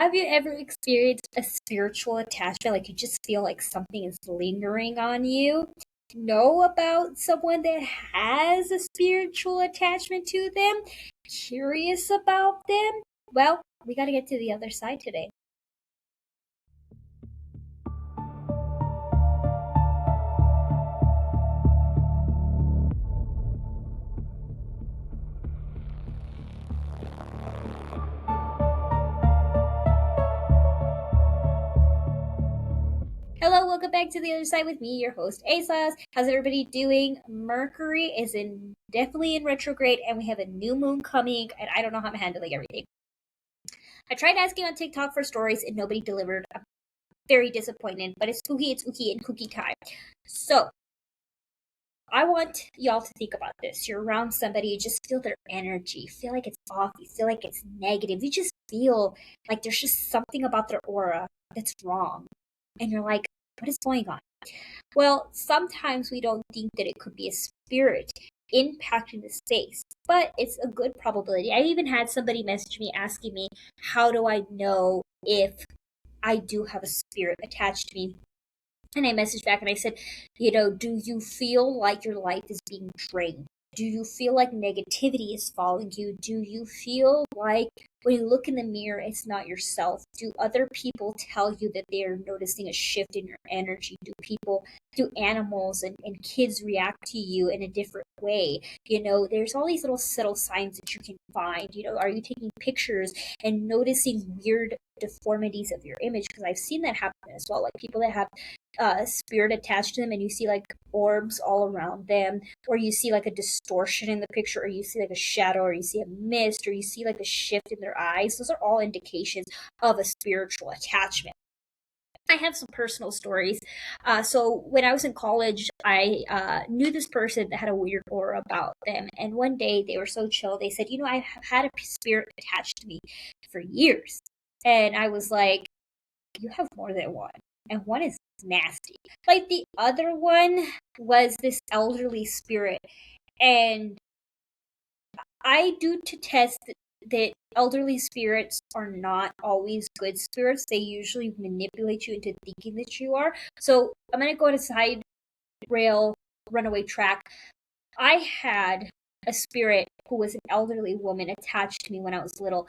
Have you ever experienced a spiritual attachment? Like you just feel like something is lingering on you? Know about someone that has a spiritual attachment to them? Curious about them? Well, we got to get to the other side today. Hello, welcome back to the other side with me, your host ASOS. How's everybody doing? Mercury is in definitely in retrograde, and we have a new moon coming, and I don't know how I'm handling everything. I tried asking on TikTok for stories, and nobody delivered. I'm very disappointed, but it's spooky and cookie time. So I want y'all to think about this. You're around somebody, you just feel their energy, you feel like it's off, you feel like it's negative, you just feel like there's just something about their aura that's wrong. And you're like, what is going on? Well, sometimes we don't think that it could be a spirit impacting the space, but it's a good probability. I even had somebody message me asking me, how do I know if I do have a spirit attached to me? And I messaged back and I said, do you feel like your life is being drained? Do you feel like negativity is following you? Do you feel like when you look in the mirror, it's not yourself? Do other people tell you that they're noticing a shift in your energy? Do animals and kids react to you in a different way? There's all these little subtle signs that you can find. Are you taking pictures and noticing weird deformities of your image? Because I've seen that happen as well. Like people that have spirit attached to them and you see like orbs all around them, or you see like a distortion in the picture, or you see like a shadow, or you see a mist, or you see like a shift in their eyes. Those are all indications of a spiritual attachment. I have some personal stories. So when I was in college, I knew this person that had a weird aura about them. And one day they were so chill. They said, I have had a spirit attached to me for years. And I was like, you have more than one. And one is nasty. Like the other one was this elderly spirit. And I do to test that elderly spirits are not always good spirits. They usually manipulate you into thinking that you are. So I'm going to go on a side rail runaway track. I had a spirit who was an elderly woman attached to me when I was little,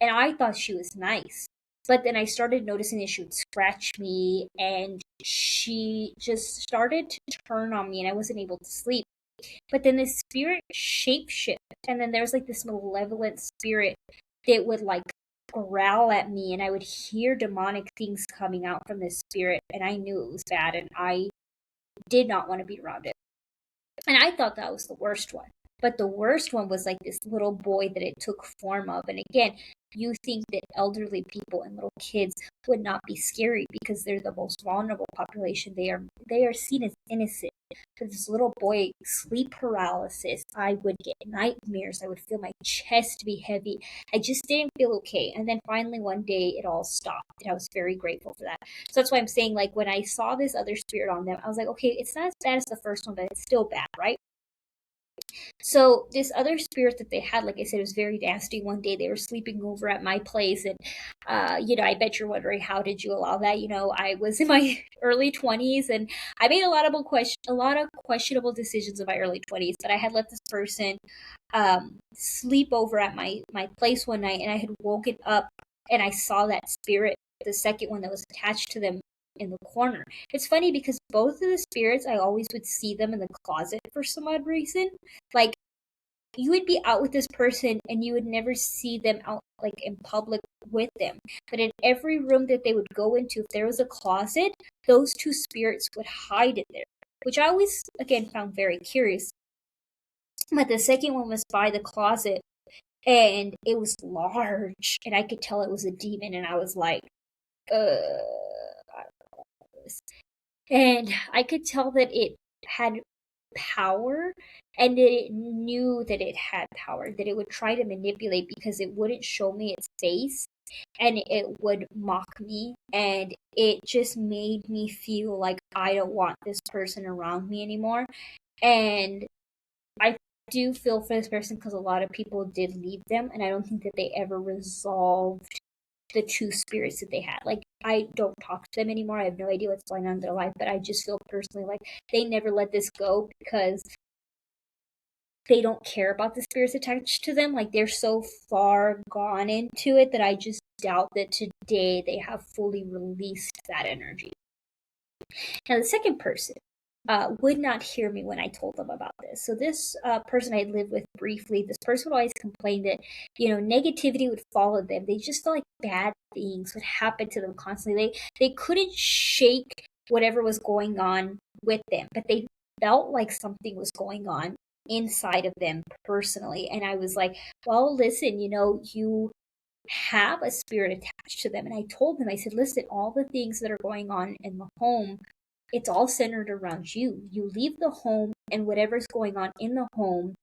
and I thought she was nice. But then I started noticing that she would scratch me, and she just started to turn on me, and I wasn't able to sleep. But then the spirit shapeshift, and then there's like this malevolent spirit that would like growl at me, and I would hear demonic things coming out from this spirit, and I knew it was bad, and I did not want to be around it. And I thought that was the worst one. But the worst one was like this little boy that it took form of. And again, you think that elderly people and little kids would not be scary because they're the most vulnerable population. They are seen as innocent. For this little boy, sleep paralysis, I would get nightmares. I would feel my chest be heavy. I just didn't feel okay. And then finally one day it all stopped. And I was very grateful for that. So that's why I'm saying, like, when I saw this other spirit on them, I was like, okay, it's not as bad as the first one, but it's still bad, right? So this other spirit that they had, like I said, was very nasty. One day they were sleeping over at my place, and I bet you're wondering, how did you allow that? I was in my early 20s, and I made a lot of questionable decisions in my early 20s. But I had let this person sleep over at my place one night, and I had woken up and I saw that spirit, the second one that was attached to them, in the corner. It's funny because both of the spirits, I always would see them in the closet for some odd reason. Like, you would be out with this person and you would never see them out like in public with them. But in every room that they would go into, if there was a closet, those two spirits would hide in there, which I always, again, found very curious. But the second one was by the closet, and it was large, and I could tell it was a demon, and I was like, I don't know this. And I could tell that it had power, and that it knew that it had power, that it would try to manipulate because it wouldn't show me its face, and it would mock me, and it just made me feel like I don't want this person around me anymore. And I do feel for this person because a lot of people did leave them, and I don't think that they ever resolved the two spirits that they had. Like, I don't talk to them anymore. I have no idea what's going on in their life, but I just feel personally like they never let this go because they don't care about the spirits attached to them. Like, they're so far gone into it that I just doubt that today they have fully released that energy. Now, the second person would not hear me when I told them about this. So this person I lived with briefly, this person would always complain that, negativity would follow them. They just felt like bad things would happen to them constantly. They couldn't shake whatever was going on with them, but they felt like something was going on inside of them personally. And I was like, well, listen, you have a spirit attached to them. And I told them, I said, listen, all the things that are going on in the home, it's all centered around you. You leave the home, and whatever's going on in the home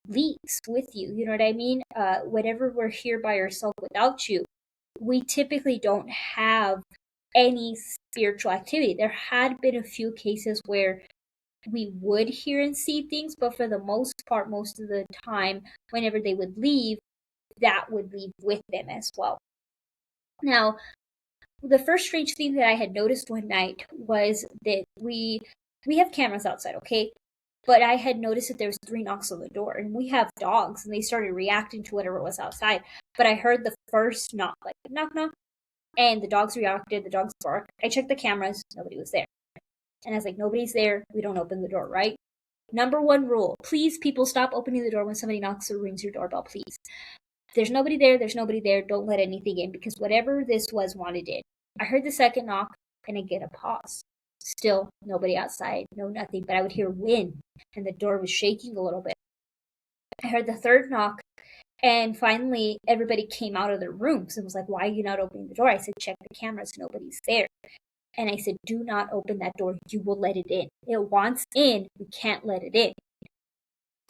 leaves with you. You know what I mean? Whenever we're here by ourselves without you, we typically don't have any spiritual activity. There had been a few cases where we would hear and see things, but for the most part, most of the time, whenever they would leave, that would leave with them as well. Now, the first strange thing that I had noticed one night was that we have cameras outside, okay? But I had noticed that there was 3 knocks on the door, and we have dogs, and they started reacting to whatever was outside. But I heard the first knock, like knock knock, and the dogs reacted. The dogs barked. I checked the cameras, nobody was there, and I was like, nobody's there. We don't open the door, right? Number 1 rule: please, people, stop opening the door when somebody knocks or rings your doorbell, please. There's nobody there. There's nobody there. Don't let anything in, because whatever this was wanted in. I heard the second knock, and I get a pause. Still nobody outside, no nothing, but I would hear wind, and the door was shaking a little bit. I heard the third knock, and finally everybody came out of their rooms and was like, why are you not opening the door? I said, check the cameras, nobody's there. And I said, do not open that door. You will let it in. It wants in. We can't let it in.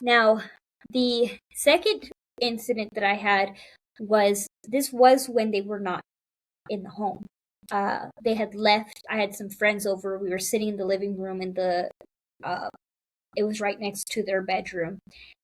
Now, the second incident that I had was when they were not in the home. They had left. I had some friends over. We were sitting in the living room, and it was right next to their bedroom.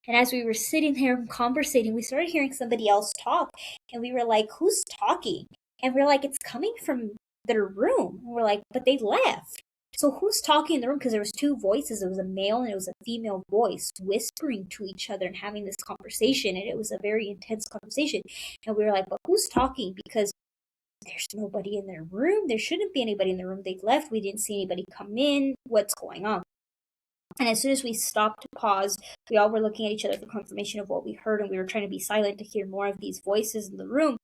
And as we were sitting there conversating, we started hearing somebody else talk, and we were like, who's talking? And we're like, it's coming from their room. And we're like, but they left. So who's talking in the room? Because there was 2 voices. It was a male and it was a female voice whispering to each other and having this conversation. And it was a very intense conversation. And we were like, but who's talking? Because there's nobody in their room. There shouldn't be anybody in the room. They left. We didn't see anybody come in. What's going on? And as soon as we stopped, paused, we all were looking at each other for confirmation of what we heard, and we were trying to be silent to hear more of these voices in the room.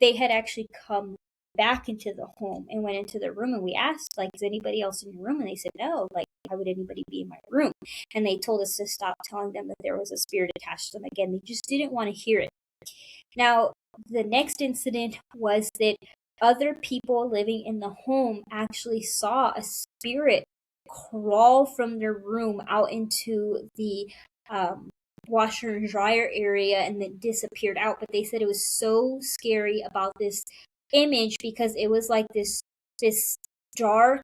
They had actually come back into the home and went into their room, and we asked, like, is anybody else in your room? And they said, no, like, why would anybody be in my room? And they told us to stop telling them that there was a spirit attached to them. Again, they just didn't want to hear it. Now, the next incident was that other people living in the home actually saw a spirit crawl from their room out into the washer and dryer area and then disappeared out. But they said it was so scary about this image because it was like this dark,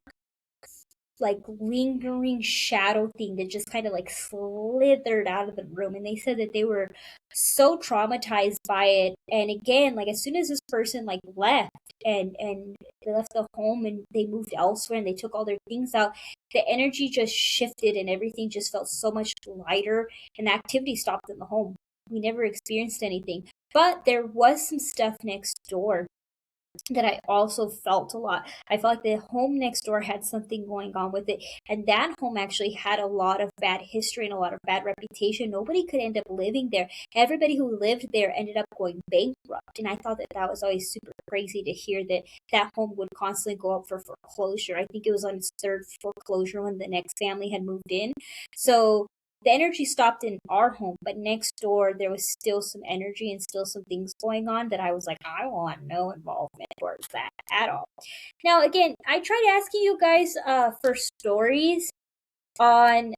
like lingering shadow thing that just kind of like slithered out of the room. And they said that they were so traumatized by it. And again, like, as soon as this person like left and they left the home and they moved elsewhere and they took all their things out, the energy just shifted and everything just felt so much lighter, and the activity stopped in the home. We never experienced anything, but there was some stuff next door that I also felt a lot. I felt like the home next door had something going on with it. And that home actually had a lot of bad history and a lot of bad reputation. Nobody could end up living there. Everybody who lived there ended up going bankrupt. And I thought that that was always super crazy to hear that that home would constantly go up for foreclosure. I think it was on its 3rd foreclosure when the next family had moved in. So the energy stopped in our home, but next door there was still some energy and still some things going on that I was like, I want no involvement towards that at all. Now, again, I tried asking you guys for stories on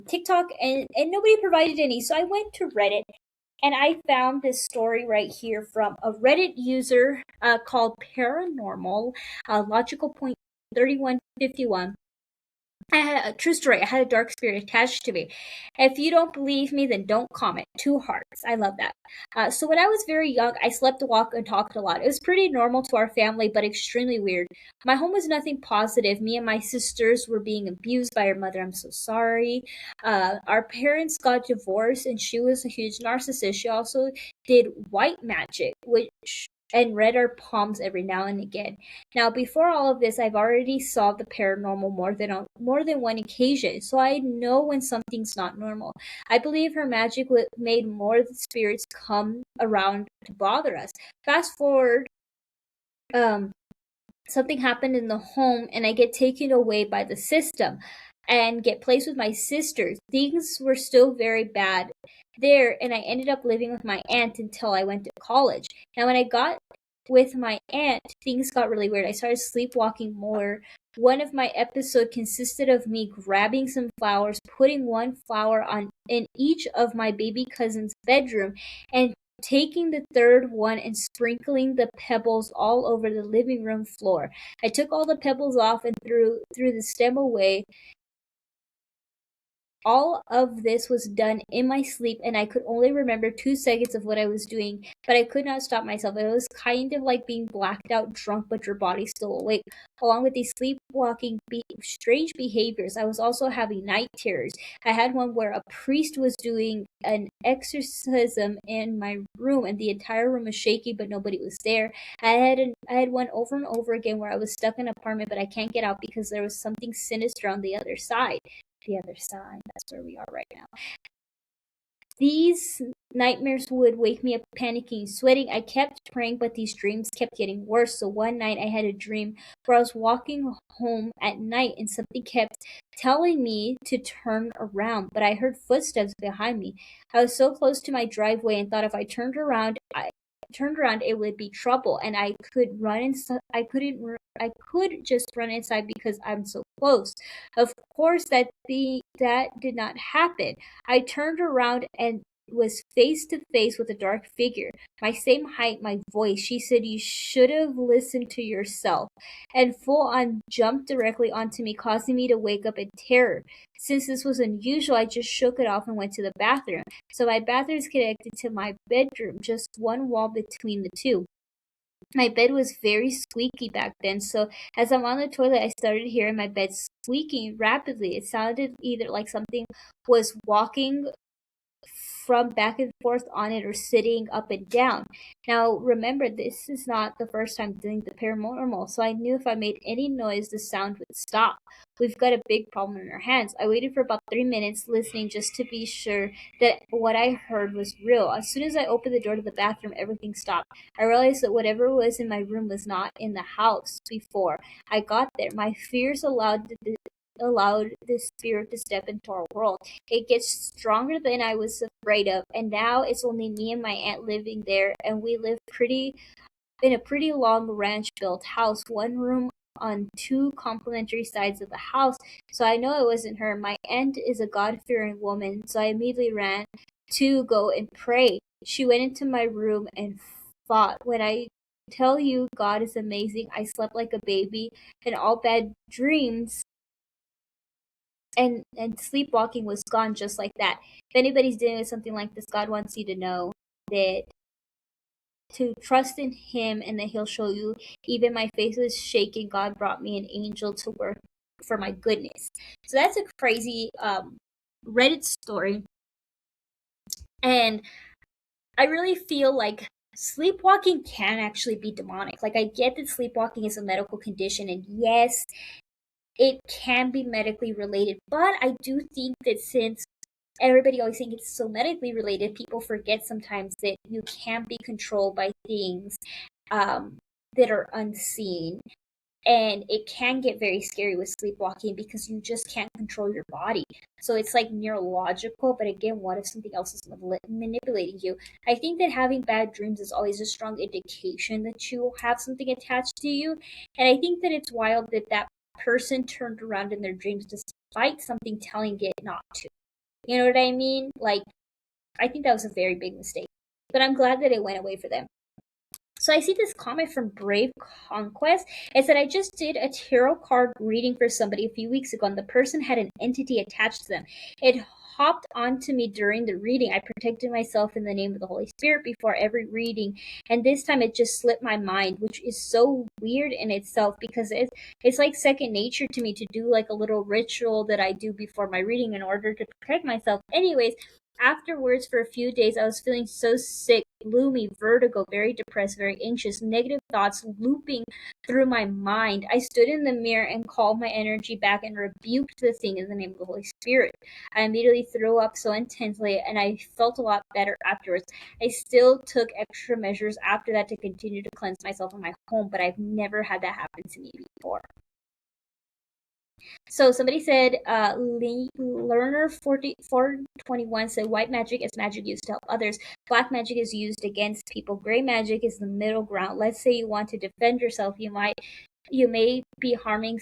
TikTok, and nobody provided any. So I went to Reddit, and I found this story right here from a Reddit user called Paranormal, Logical Point 3151. I had a true story. I had a dark spirit attached to me. If you don't believe me, then don't comment. 2 hearts. I love that. So when I was very young, I slept, walked, and talked a lot. It was pretty normal to our family, but extremely weird. My home was nothing positive. Me and my sisters were being abused by our mother. I'm so sorry. Our parents got divorced, and she was a huge narcissist. She also did white magic, which and read our palms every now and again. Now, before all of this, I've already saw the paranormal more than one occasion, so I know when something's not normal. I believe her magic made more of the spirits come around to bother us. Fast forward, um, something happened in the home, and I get taken away by the system and get placed with my sisters. Things were still very bad there, and I ended up living with my aunt until I went to college. Now, when I got with my aunt, things got really weird. I started sleepwalking more. One of my episodes consisted of me grabbing some flowers, putting one flower on in each of my baby cousin's bedroom, and taking the third one and sprinkling the pebbles all over the living room floor. I took all the pebbles off and threw the stem away. All of this was done in my sleep, and I could only remember 2 seconds of what I was doing, but I could not stop myself. It was kind of like being blacked out drunk, but your body's still awake. Along with these sleepwalking, strange behaviors, I was also having night terrors. I had one where a priest was doing an exorcism in my room, and the entire room was shaky, but nobody was there. I had one over and over again where I was stuck in an apartment, but I can't get out because there was something sinister on the other side. The other side. That's where we are right now. These nightmares would wake me up panicking, sweating. I kept praying, but these dreams kept getting worse. So one night I had a dream where I was walking home at night and something kept telling me to turn around, but I heard footsteps behind me. I was so close to my driveway and thought if I turned around it would be trouble, and I could run inside. I could just run inside because I'm so close. Of course that did not happen. I turned around and was face to face with a dark figure, my same height, my voice. She said, "You should have listened to yourself," and full on jumped directly onto me, causing me to wake up in terror. Since this was unusual, I just shook it off and went to the bathroom. So my bathroom is connected to my bedroom, just one wall between the two. My bed was very squeaky back then, so as I'm on the toilet, I started hearing my bed squeaking rapidly. It sounded either like something was walking from back and forth on it or sitting up and down. Now, remember, this is not the first time doing the paranormal, so I knew if I made any noise, the sound would stop. We've got a big problem in our hands. I waited for about 3 minutes listening just to be sure that what I heard was real. As soon as I opened the door to the bathroom, everything stopped. I realized that whatever was in my room was not in the house before I got there. My fears allowed this spirit to step into our world. It gets stronger than I was afraid of, and now it's only me and my aunt living there, and we live pretty in a pretty long ranch built house, one room on two complementary sides of the house. So I know it wasn't her. My aunt is a God fearing woman, so I immediately ran to go and pray. She went into my room and fought. When I tell you God is amazing, I slept like a baby, and all bad dreams and sleepwalking was gone just like that. If anybody's dealing with something like this, God wants you to know that to trust in Him and that He'll show you. Even my face was shaking. God brought me an angel to work for my goodness. So that's a crazy Reddit story, and I really feel like sleepwalking can actually be demonic. Like, I get that sleepwalking is a medical condition, and yes, it can be medically related, but I do think that since everybody always thinks it's so medically related, people forget sometimes that you can be controlled by things um, that are unseen. And it can get very scary with sleepwalking because you just can't control your body. So it's like neurological, but again, what if something else is manipulating you? I think that having bad dreams is always a strong indication that you have something attached to you. And I think that it's wild that that person turned around in their dreams despite something telling it not to. You know what I mean? Like, I think that was a very big mistake. But I'm glad that it went away for them. So I see this comment from Brave Conquest. It said, I just did a tarot card reading for somebody a few weeks ago, and the person had an entity attached to them. It hopped onto me during the reading. I protected myself in the name of the Holy Spirit before every reading, and this time it just slipped my mind, which is so weird in itself because it's like second nature to me to do like a little ritual that I do before my reading in order to protect myself. Anyways, afterwards, for a few days, I was feeling so sick, gloomy, vertigo, very depressed, very anxious, negative thoughts looping through my mind. I stood in the mirror and called my energy back and rebuked the thing in the name of the Holy Spirit. I immediately threw up so intensely and I felt a lot better afterwards. I still took extra measures after that to continue to cleanse myself in my home, but I've never had that happen to me before. So somebody said, Learner 421 said, white magic is magic used to help others. Black magic is used against people. Gray magic is the middle ground. Let's say you want to defend yourself. You may be harming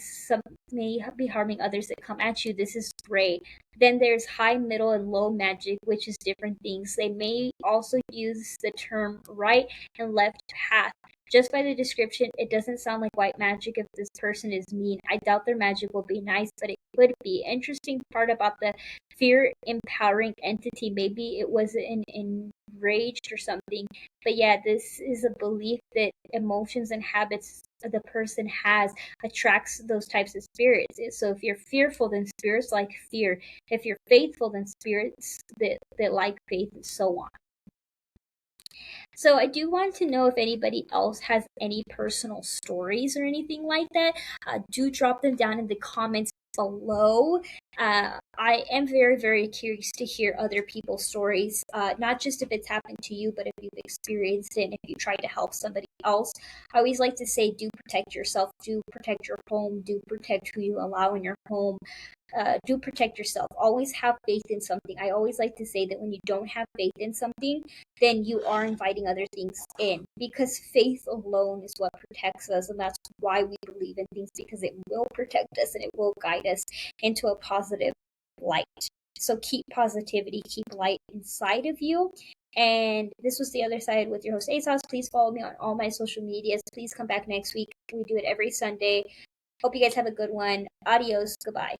others that come at you. This is gray. Then there's high, middle, and low magic, which is different things. They may also use the term right and left path. Just by the description, it doesn't sound like white magic if this person is mean. I doubt their magic will be nice, but it could be. Interesting part about the fear empowering entity. Maybe it was enraged or something. But yeah, this is a belief that emotions and habits the person has attracts those types of spirits. So if you're fearful, then spirits like fear. If you're faithful, then spirits that like faith, and so on. So I do want to know if anybody else has any personal stories or anything like that. Do drop them down in the comments below. I am very, very curious to hear other people's stories, not just if it's happened to you, but if you've experienced it and if you try to help somebody else. I always like to say, do protect yourself, do protect your home, do protect who you allow in your home. Do protect yourself. Always have faith in something. I always like to say that when you don't have faith in something, then you are inviting other things in, because faith alone is what protects us, and that's why we believe in things, because it will protect us and it will guide us into a positive light. So keep positivity, keep light inside of you. And this was The Other Side with your host ASOS. Please follow me on all my social medias. Please come back next week. We do it every Sunday. Hope you guys have a good one. Adios. Goodbye.